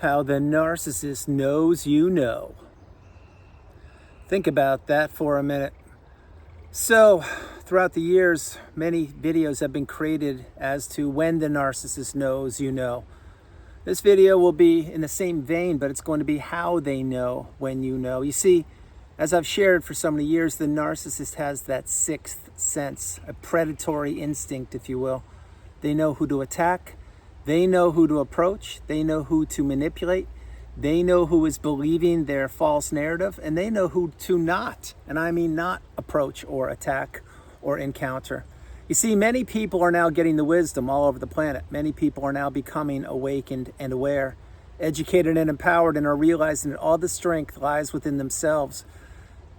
How the narcissist knows you know. Think about that for a minute. So, throughout the years, many videos have been created as to when the narcissist knows you know. This video will be in the same vein, but it's going to be how they know when you know. You see, as I've shared for so many years, the narcissist has that sixth sense, a predatory instinct, if you will. They know who to attack. They know who to approach. They know who to manipulate. They know who is believing their false narrative, and they know who to not, and I mean not approach or attack or encounter. You see, many people are now getting the wisdom all over the planet. Many people are now becoming awakened and aware, educated and empowered, and are realizing that all the strength lies within themselves.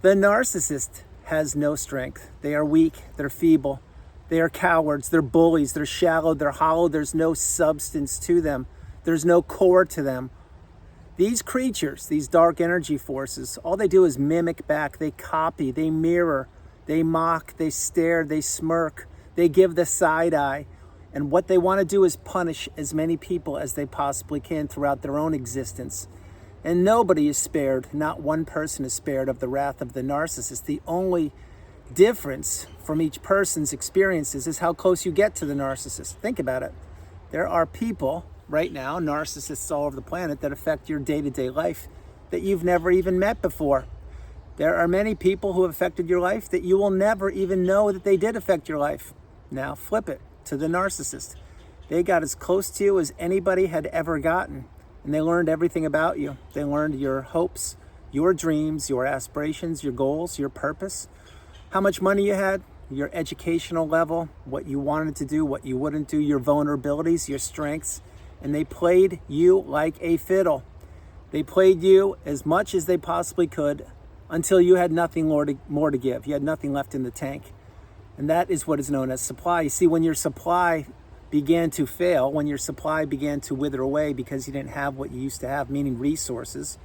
The narcissist has no strength. They are weak. They're feeble. They are cowards. They're bullies. They're shallow. They're hollow. There's no substance to them. There's no core to them. These creatures, these dark energy forces, all they do is mimic back. They copy. They mirror. They mock. They stare. They smirk. They give the side eye. And what they want to do is punish as many people as they possibly can throughout their own existence. And nobody is spared. Not one person is spared of the wrath of the narcissist. The only difference from each person's experiences is how close you get to the narcissist. Think about it. There are people right now, narcissists all over the planet, that affect your day-to-day life that you've never even met before. There are many people who have affected your life that you will never even know that they did affect your life. Now flip it to the narcissist. They got as close to you as anybody had ever gotten, and they learned everything about you. They learned your hopes, your dreams, your aspirations, your goals, your purpose, how much money you had, your educational level, what you wanted to do, what you wouldn't do, your vulnerabilities, your strengths, and they played you like a fiddle. They played you as much as they possibly could until you had nothing more to give. You had nothing left in the tank. And that is what is known as supply. You see, when your supply began to fail, when your supply began to wither away because you didn't have what you used to have, meaning resources,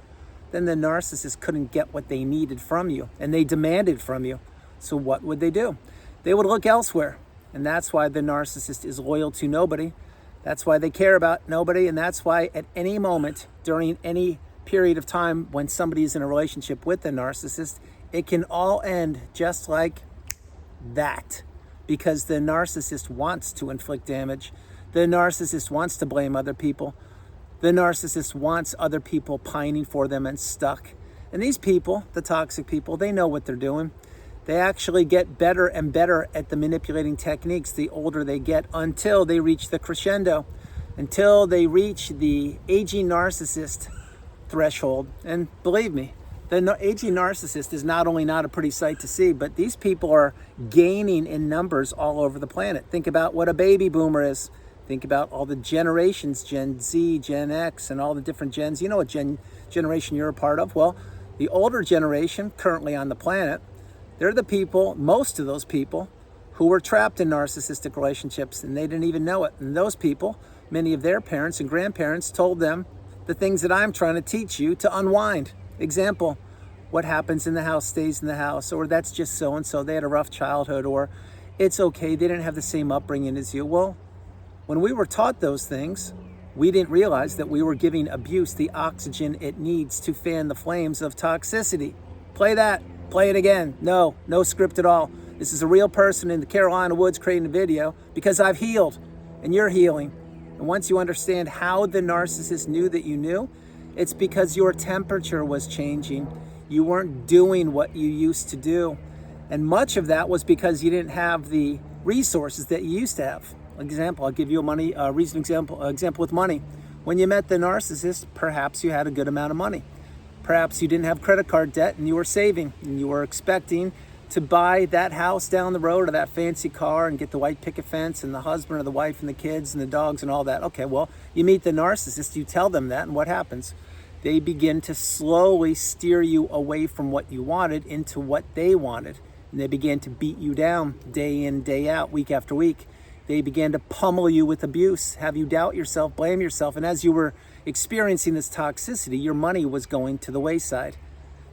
then the narcissist couldn't get what they needed from you, and they demanded from you. So what would they do? They would look elsewhere. And that's why the narcissist is loyal to nobody. That's why they care about nobody. And that's why at any moment during any period of time when somebody is in a relationship with a narcissist, it can all end just like that. Because the narcissist wants to inflict damage. The narcissist wants to blame other people. The narcissist wants other people pining for them and stuck. And these people, the toxic people, they know what they're doing. They actually get better and better at the manipulating techniques the older they get, until they reach the crescendo, until they reach the aging narcissist threshold. And believe me, the aging narcissist is not only not a pretty sight to see, but these people are gaining in numbers all over the planet. Think about what a baby boomer is. Think about all the generations, Gen Z, Gen X, and all the different gens. You know what generation you're a part of? Well, the older generation currently on the planet, they're the people, most of those people, who were trapped in narcissistic relationships and they didn't even know it. And those people, many of their parents and grandparents told them the things that I'm trying to teach you to unwind. Example, what happens in the house stays in the house, or that's just so-and-so, they had a rough childhood, or it's okay, they didn't have the same upbringing as you. Well, when we were taught those things, we didn't realize that we were giving abuse the oxygen it needs to fan the flames of toxicity. Play that. Play it again. No script at all. This is a real person in the Carolina woods creating a video because I've healed and you're healing. And once you understand how the narcissist knew that you knew, it's because your temperature was changing. You weren't doing what you used to do. And much of that was because you didn't have the resources that you used to have. Example, I'll give you a recent example with money. When you met the narcissist, perhaps you had a good amount of money. Perhaps you didn't have credit card debt and you were saving and you were expecting to buy that house down the road or that fancy car and get the white picket fence and the husband or the wife and the kids and the dogs and all that. Okay, well, you meet the narcissist, you tell them that, and what happens? They begin to slowly steer you away from what you wanted into what they wanted. And they began to beat you down day in, day out, week after week. They began to pummel you with abuse, have you doubt yourself, blame yourself. And as you were experiencing this toxicity, your money was going to the wayside.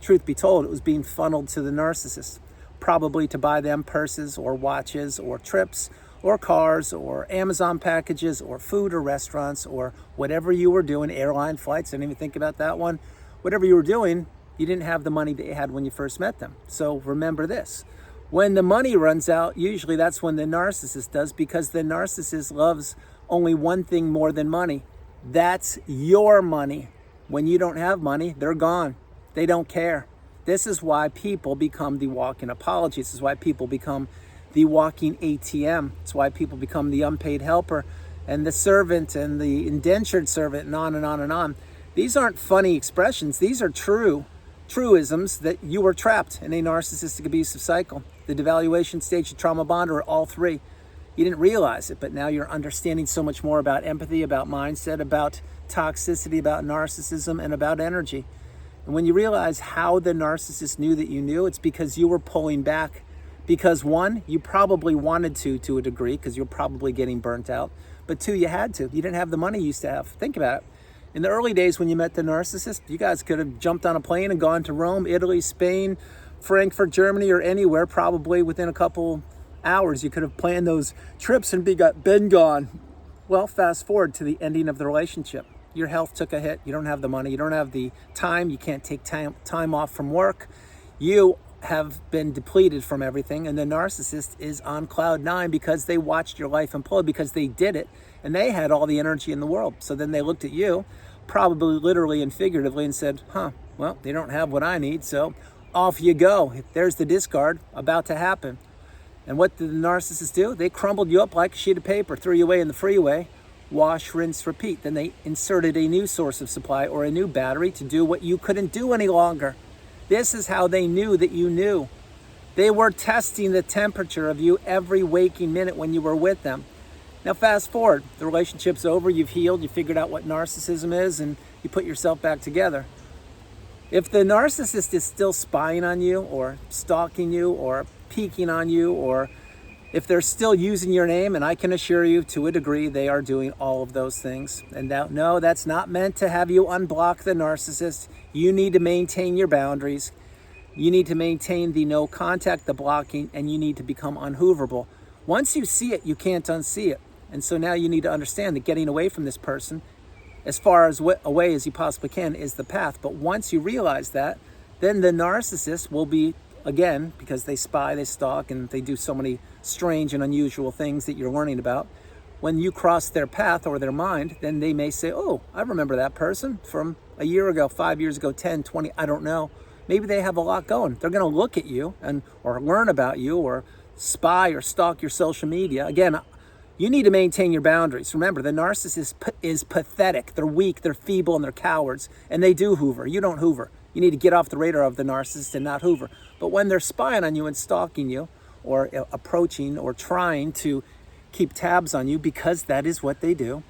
Truth be told, it was being funneled to the narcissist, probably to buy them purses or watches or trips or cars or Amazon packages or food or restaurants or whatever you were doing, airline flights, I didn't even think about that one. Whatever you were doing, you didn't have the money that you had when you first met them. So remember this. When the money runs out, usually that's when the narcissist does, because the narcissist loves only one thing more than money. That's your money. When you don't have money, they're gone. They don't care. This is why people become the walking apology. This is why people become the walking ATM. It's why people become the unpaid helper and the servant and the indentured servant, and on and on and on. These aren't funny expressions. These are truisms that you were trapped in a narcissistic abusive cycle. The devaluation stage, the trauma bond, or all three. You didn't realize it, but now you're understanding so much more about empathy, about mindset, about toxicity, about narcissism, and about energy. And when you realize how the narcissist knew that you knew, it's because you were pulling back. Because one, you probably wanted to a degree, because you're probably getting burnt out. But two, you had to. You didn't have the money you used to have. Think about it. In the early days when you met the narcissist, you guys could have jumped on a plane and gone to Rome, Italy, Spain, Frankfurt, Germany, or anywhere. Probably within a couple hours, you could have planned those trips and been gone. Well, fast forward to the ending of the relationship. Your health took a hit. You don't have the money. You don't have the time. You can't take time off from work. You have been depleted from everything, and the narcissist is on cloud nine because they watched your life implode, because they did it, and they had all the energy in the world. So then they looked at you, probably literally and figuratively, and said, well, they don't have what I need, so off you go. There's the discard about to happen. And what did the narcissist do? They crumbled you up like a sheet of paper, threw you away in the freeway, wash, rinse, repeat. Then they inserted a new source of supply or a new battery to do what you couldn't do any longer. This is how they knew that you knew. They were testing the temperature of you every waking minute when you were with them. Now fast forward, the relationship's over, you've healed, you figured out what narcissism is, and you put yourself back together. If the narcissist is still spying on you or stalking you or peeking on you, or if they're still using your name, and I can assure you to a degree they are doing all of those things. And no, that's not meant to have you unblock the narcissist. You need to maintain your boundaries. You need to maintain the no contact, the blocking, and you need to become unhooverable. Once you see it, you can't unsee it. And so now you need to understand that getting away from this person, as far as away as you possibly can, is the path. But once you realize that, then the narcissist will be, again, because they spy, they stalk, and they do so many strange and unusual things that you're learning about. When you cross their path or their mind, then they may say, oh, I remember that person from a year ago, 5 years ago, 10, 20, I don't know. Maybe they have a lot going. They're going to look at you or learn about you or spy or stalk your social media. Again, you need to maintain your boundaries. Remember, the narcissist is pathetic. They're weak, they're feeble, and they're cowards. And they do hoover. You don't hoover. You need to get off the radar of the narcissist and not hoover. But when they're spying on you and stalking you or approaching or trying to keep tabs on you, because that is what they do,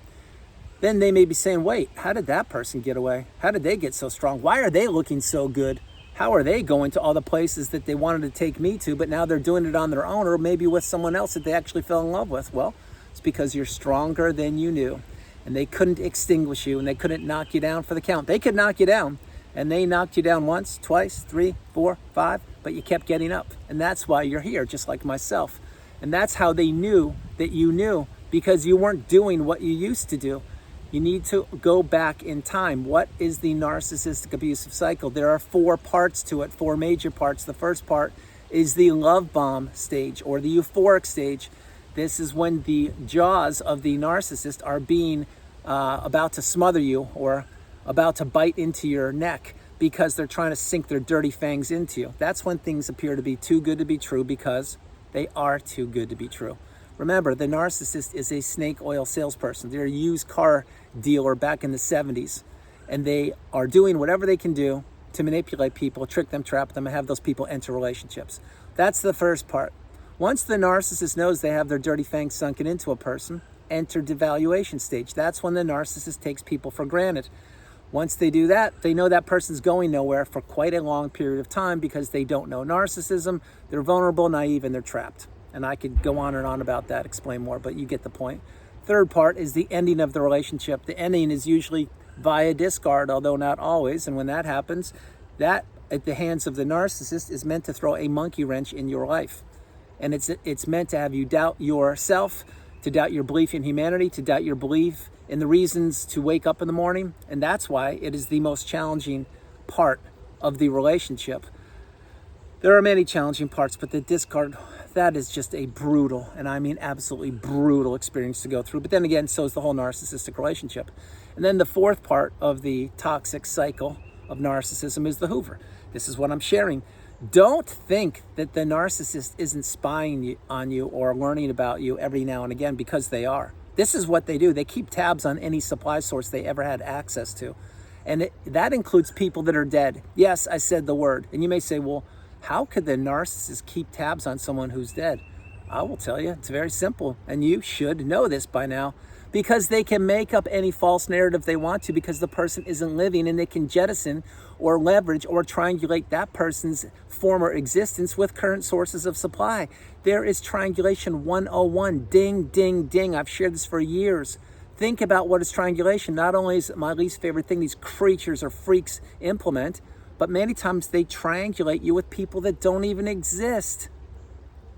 then they may be saying, wait, how did that person get away? How did they get so strong? Why are they looking so good? How are they going to all the places that they wanted to take me to, but now they're doing it on their own, or maybe with someone else that they actually fell in love with? Well, it's because you're stronger than you knew, and they couldn't extinguish you, and they couldn't knock you down for the count. They could knock you down, and they knocked you down once, twice, 3, 4, 5, but you kept getting up. And that's why you're here, just like myself. And that's how they knew that you knew, because you weren't doing what you used to do. You need to go back in time. What is the narcissistic abusive cycle? There are 4 parts to it, 4 major parts. The first part is the love bomb stage, or the euphoric stage. This is when the jaws of the narcissist are being about to smother you or about to bite into your neck, because they're trying to sink their dirty fangs into you. That's when things appear to be too good to be true, because they are too good to be true. Remember, the narcissist is a snake oil salesperson. They're a used car dealer back in the 70s, and they are doing whatever they can do to manipulate people, trick them, trap them, and have those people enter relationships. That's the first part. Once the narcissist knows they have their dirty fangs sunken into a person, enter devaluation stage. That's when the narcissist takes people for granted. Once they do that, they know that person's going nowhere for quite a long period of time, because they don't know narcissism. They're vulnerable, naive, and they're trapped. And I could go on and on about that, explain more, but you get the point. Third part is the ending of the relationship. The ending is usually via discard, although not always. And when that happens, that at the hands of the narcissist is meant to throw a monkey wrench in your life. And it's meant to have you doubt yourself, to doubt your belief in humanity, to doubt your belief in the reasons to wake up in the morning. And that's why it is the most challenging part of the relationship. There are many challenging parts, but the discard, that is just a brutal, and I mean absolutely brutal experience to go through. But then again, so is the whole narcissistic relationship. And then the fourth part of the toxic cycle of narcissism is the Hoover. This is what I'm sharing. Don't think that the narcissist isn't spying on you or learning about you every now and again, because they are. This is what they do. They keep tabs on any supply source they ever had access to. And that includes people that are dead. Yes, I said the word. And you may say, well, how could the narcissist keep tabs on someone who's dead? I will tell you, it's very simple. And you should know this by now. Because they can make up any false narrative they want to, because the person isn't living, and they can jettison or leverage or triangulate that person's former existence with current sources of supply. There is triangulation 101. Ding, ding, ding. I've shared this for years. Think about what is triangulation. Not only is it my least favorite thing these creatures or freaks implement, but many times they triangulate you with people that don't even exist.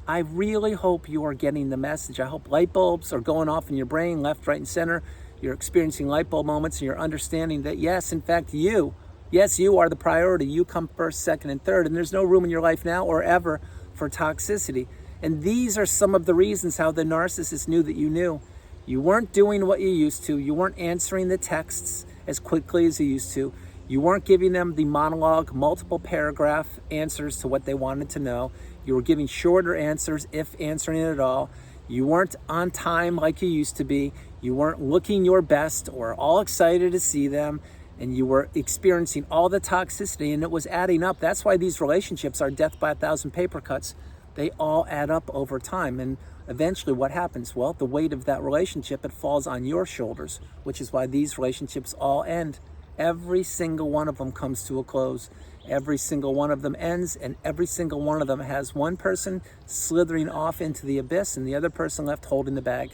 I really hope you are getting the message. I hope light bulbs are going off in your brain, left, right, and center. You're experiencing light bulb moments, and you're understanding that, yes, in fact, you are the priority. You come first, second, and third, and there's no room in your life now or ever for toxicity. And these are some of the reasons how the narcissist knew that you knew. You weren't doing what you used to. You weren't answering the texts as quickly as you used to. You weren't giving them the monologue, multiple paragraph answers to what they wanted to know. You were giving shorter answers, if answering it at all. You weren't on time like you used to be. You weren't looking your best or all excited to see them. And you were experiencing all the toxicity, and it was adding up. That's why these relationships are death by 1,000 paper cuts. They all add up over time. And eventually what happens? Well, the weight of that relationship, it falls on your shoulders, which is why these relationships all end. Every single one of them comes to a close. Every single one of them ends, and every single one of them has one person slithering off into the abyss and the other person left holding the bag.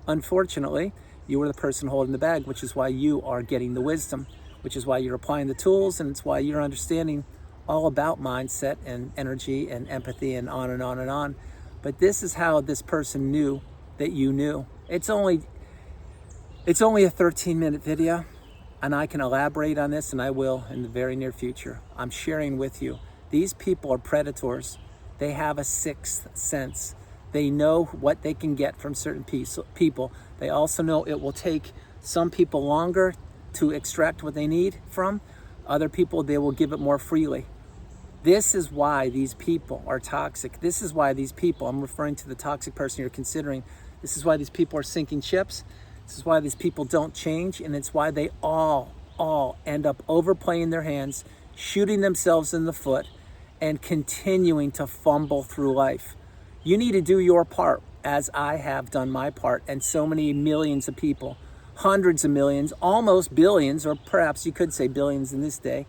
Unfortunately, you are the person holding the bag, which is why you are getting the wisdom, which is why you're applying the tools, and it's why you're understanding all about mindset and energy and empathy and on and on and on. But this is how this person knew that you knew. It's only a 13-minute video. And I can elaborate on this, and I will in the very near future. I'm sharing with you. These people are predators. They have a sixth sense. They know what they can get from certain people. They also know it will take some people longer to extract what they need from. Other people, they will give it more freely. This is why these people are toxic. This is why these people, I'm referring to the toxic person you're considering, this is why these people are sinking ships. This is why these people don't change, and it's why they all end up overplaying their hands, shooting themselves in the foot, and continuing to fumble through life. You need to do your part, as I have done my part, and so many millions of people, hundreds of millions, almost billions, or perhaps you could say billions in this day,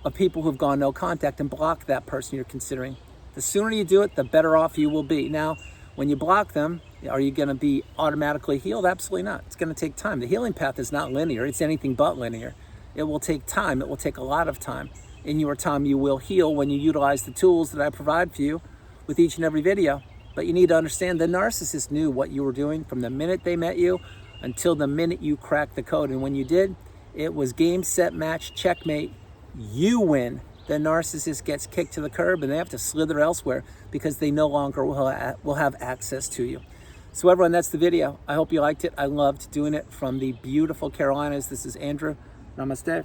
of people who've gone no contact and blocked that person you're considering. The sooner you do it, the better off you will be. Now, when you block them, are you going to be automatically healed? Absolutely not. It's going to take time. The healing path is not linear. It's anything but linear. It will take time. It will take a lot of time. In your time, you will heal when you utilize the tools that I provide for you with each and every video. But you need to understand the narcissist knew what you were doing from the minute they met you until the minute you cracked the code. And when you did, it was game, set, match, checkmate. You win. The narcissist gets kicked to the curb, and they have to slither elsewhere because they no longer will have access to you. So everyone, that's the video. I hope you liked it. I loved doing it from the beautiful Carolinas. This is Andrew. Namaste.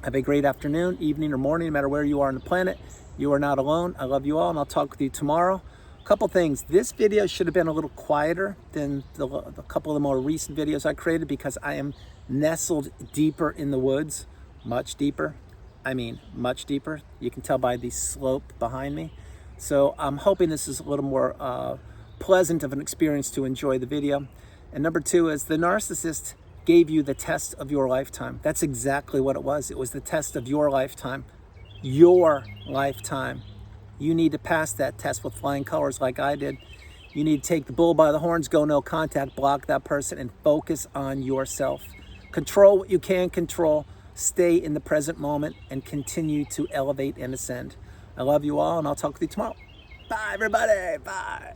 Have a great afternoon, evening, or morning, no matter where you are on the planet. You are not alone. I love you all, and I'll talk with you tomorrow. A couple things. This video should have been a little quieter than the couple of the more recent videos I created, because I am nestled deeper in the woods, much deeper. I mean, much deeper. You can tell by the slope behind me. So I'm hoping this is a little more pleasant of an experience to enjoy the video. And number two is the narcissist gave you the test of your lifetime. That's exactly what it was. It was the test of your lifetime. Your lifetime. You need to pass that test with flying colors like I did. You need to take the bull by the horns, go no contact, block that person, and focus on yourself. Control what you can control. Stay in the present moment and continue to elevate and ascend. I love you all, and I'll talk with you tomorrow. Bye, everybody. Bye.